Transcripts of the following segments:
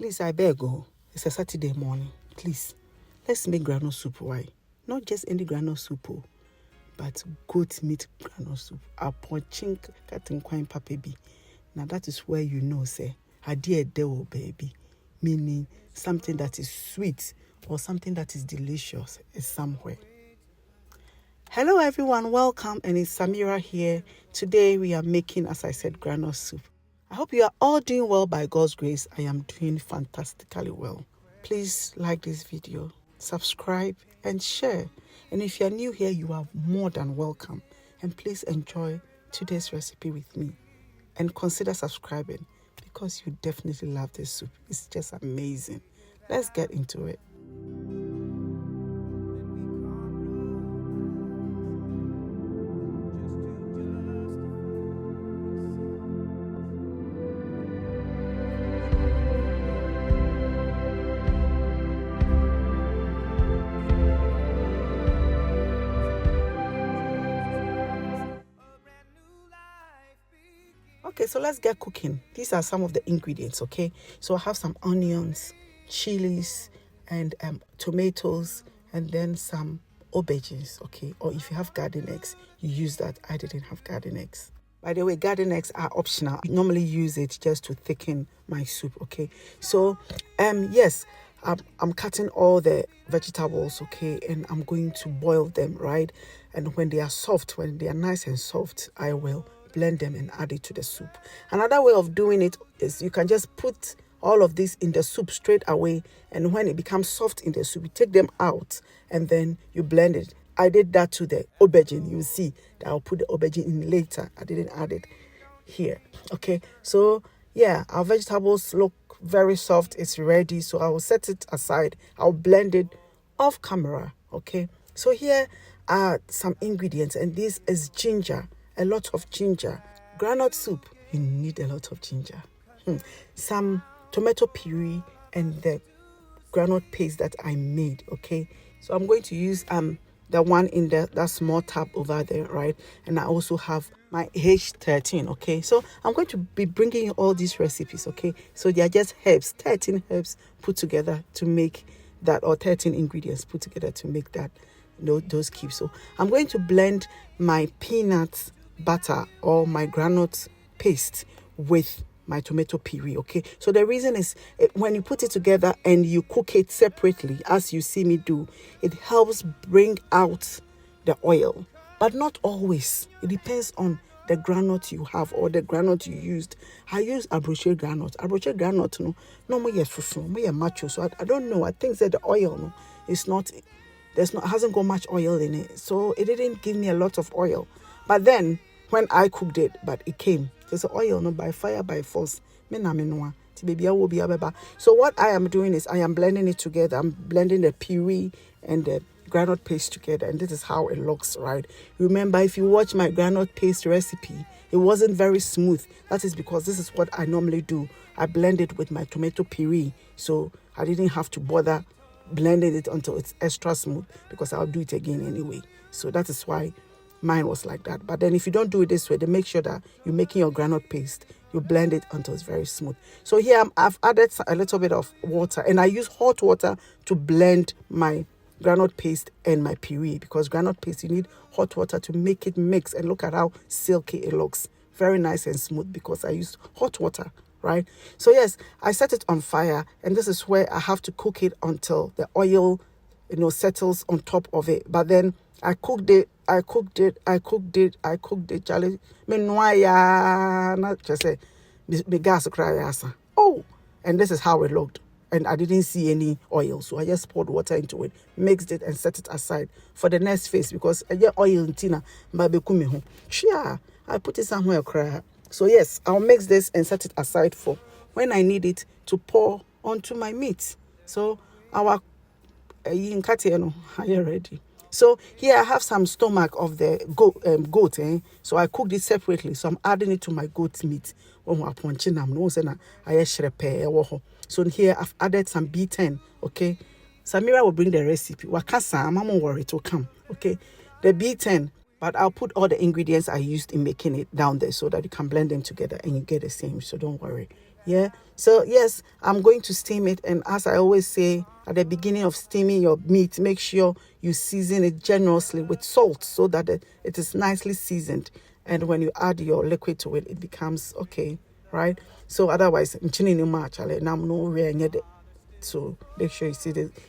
Please, I beg you. It's a Saturday morning. Please, let's make groundnut soup. Why? Not just any groundnut soup, but goat meat groundnut soup. Aponkyi cutting quine papebi. Now that is where you know, say, I dear devil baby. Meaning something that is sweet or something that is delicious is somewhere. Hello everyone, welcome, and it's Samira here. Today we are making, as I said, groundnut soup. I hope you are all doing well by God's grace. I am doing fantastically well. Please like this video, subscribe and share. And if you are new here, you are more than welcome. And please enjoy today's recipe with me. And consider subscribing because you definitely love this soup. It's just amazing. Let's get into it. Okay, so let's get cooking. These are some of the ingredients, okay? So I have some onions, chilies, and tomatoes, and then some aubergines, okay? Or if you have garden eggs, you use that. I didn't have garden eggs. By the way, garden eggs are optional. I normally use it just to thicken my soup, okay? So, yes, I'm cutting all the vegetables, okay? And I'm going to boil them, right? And when they are soft, when they are nice and soft, I will blend them and add it to the soup. Another way of doing it is you can just put all of this in the soup straight away, and when it becomes soft in the soup, you take them out and then you blend it. I did that to the aubergine. You see that I'll put the aubergine in later. I didn't add it here. Okay, so yeah, our vegetables look very soft. It's ready, so I will set it aside. I'll blend it off camera. Okay, so here are some ingredients, and this is ginger. A lot of ginger. Groundnut soup, you need a lot of ginger. Some tomato puree and the groundnut paste that I made, okay? So I'm going to use the one in that small tub over there, right? And I also have my H13, okay? So I'm going to be bringing you all these recipes, okay? So they are just herbs, 13 herbs put together to make that, or 13 ingredients put together to make that, those cubes. So I'm going to blend my peanut butter or my groundnut paste with my tomato puree, okay? So the reason is when you put it together and you cook it separately, as you see me do, it helps bring out the oil, but not always. It depends on the groundnut you have or the groundnut you used. I use Aubergine groundnut. Aubergine groundnut, no more fufu, more macho. So I don't know. I think that the oil, it's not. Hasn't got much oil in it, so it didn't give me a lot of oil. But then when I cooked it, but it came. There's oil, by fire, by force. So what I am doing is I am blending it together. I'm blending the puree and the groundnut paste together, and this is how it looks, right? Remember, if you watch my groundnut paste recipe, it wasn't very smooth. That is because this is what I normally do. I blend it with my tomato puree, so I didn't have to bother blending it until it's extra smooth, because I'll do it again anyway. So that is why mine was like that. But then if you don't do it this way, then make sure that you're making your groundnut paste, you blend it until it's very smooth. So here I've added a little bit of water, and I use hot water to blend my groundnut paste and my puree, because groundnut paste, you need hot water to make it mix. And look at how silky it looks. Very nice and smooth because I used hot water, right? So yes, I set it on fire, and this is where I have to cook it until the oil, settles on top of it. But then I cooked it, Charlie. Not just say, the gas cry. Oh, and this is how it looked. And I didn't see any oil, so I just poured water into it, mixed it, and set it aside for the next phase, because I get oil in tina. I put it somewhere. So yes, I'll mix this and set it aside for when I need it to pour onto my meat. So our are you ready? So here I have some stomach of the goat. So I cooked it separately. So I'm adding it to my goat meat. So here I've added some B10. Okay, Samira will bring the recipe. Wakasa, I'm not worried, it will come. Okay, the B10. But I'll put all the ingredients I used in making it down there so that you can blend them together and you get the same. So don't worry. Yeah. So yes, I'm going to steam it. And as I always say at the beginning of steaming your meat, make sure you season it generously with salt so that it is nicely seasoned. And when you add your liquid to it, it becomes okay, right? So otherwise, so make sure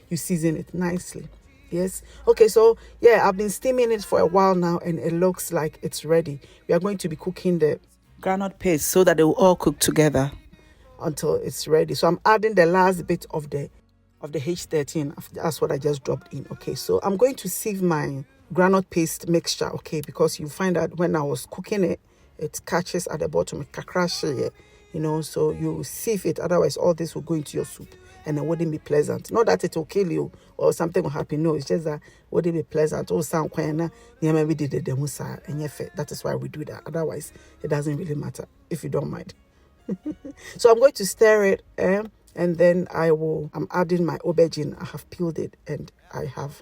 you season it nicely. Yes. Okay, so yeah, I've been steaming it for a while now and it looks like it's ready. We are going to be cooking the groundnut paste so that they will all cook together until it's ready. So I'm adding the last bit of the H13. That's what I just dropped in. Okay, so I'm going to sieve my groundnut paste mixture, okay, because you find that when I was cooking it, it catches at the bottom, it crash it, so you sieve it, otherwise all this will go into your soup and it wouldn't be pleasant. Not that it will kill you or something will happen, no, it's just that it wouldn't be pleasant. Oh, sound maybe did the musa and that is why we do that. Otherwise, it doesn't really matter if you don't mind. So I'm going to stir it, and then I'm adding my aubergine. I have peeled it and I have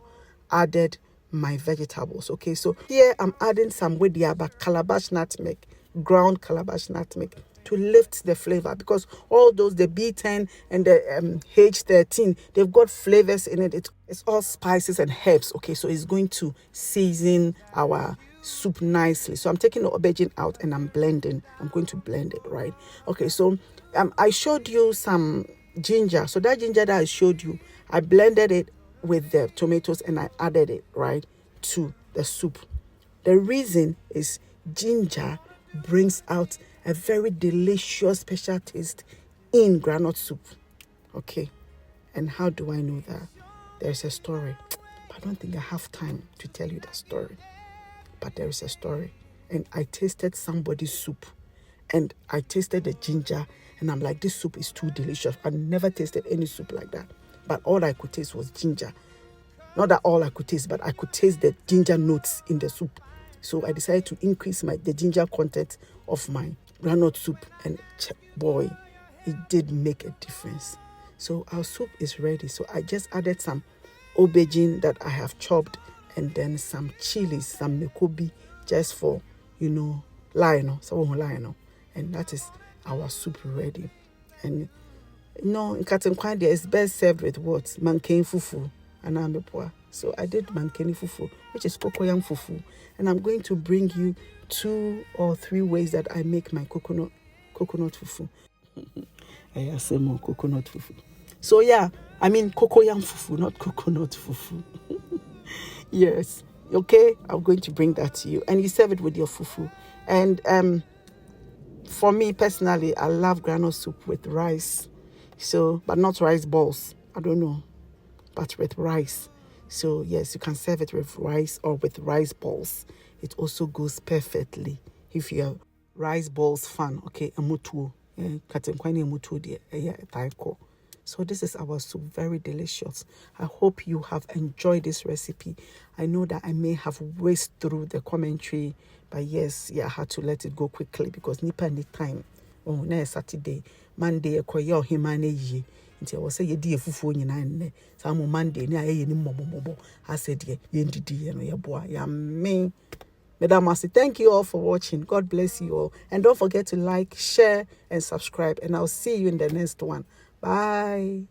added my vegetables. Okay, so here I'm adding some wediaba calabash nutmeg, ground calabash nutmeg, to lift the flavor, because all those, the B10 and the H13, they've got flavors in it. It's all spices and herbs. Okay, so it's going to season our soup nicely. So I'm taking the aubergine out and I'm blending. I'm going to blend it, right? Okay, so I showed you some ginger. So that ginger that I showed you, I blended it with the tomatoes and I added it, right, to the soup. The reason is ginger brings out a very delicious special taste in groundnut soup. Okay, and how do I know that? There's a story, but I don't think I have time to tell you that story. But there is a story. And I tasted somebody's soup and I tasted the ginger and I'm like, this soup is too delicious. I never tasted any soup like that. But all I could taste was ginger. Not that all I could taste, but I could taste the ginger notes in the soup. So I decided to increase the ginger content of my groundnut soup. And boy, it did make a difference. So our soup is ready. So I just added some aubergine that I have chopped, and then some chilies, some mekobi, just for, lionel. And that is our soup ready. And in Katenkwan there is best served with what? Mankeni fufu and amepwa. So I did mankeni fufu, which is cocoyam fufu. And I'm going to bring you 2 or 3 ways that I make my coconut fufu. I say more coconut fufu. So yeah, I mean cocoyam fufu, not coconut fufu. Yes. Okay, I'm going to bring that to you. And you serve it with your fufu. And for me personally, I love groundnut soup with rice. So, but not rice balls. I don't know. But with rice. So, yes, you can serve it with rice or with rice balls. It also goes perfectly. If you're rice balls fan, okay, a mutuo. Katenkwani mutuo de taiko. So this is our soup, very delicious. I hope you have enjoyed this recipe. I know that I may have raced through the commentary, but yes, I had to let it go quickly because nipa need time. Oh, next Saturday, Monday, koyo himane ye. Nti I was say ye di efufu nyina nne. Some Monday ni aye ni momomobo. I said ye ndidi ye no ye boa ya me. Madam Master, thank you all for watching. God bless you all. And don't forget to like, share, and subscribe. And I'll see you in the next one. Bye.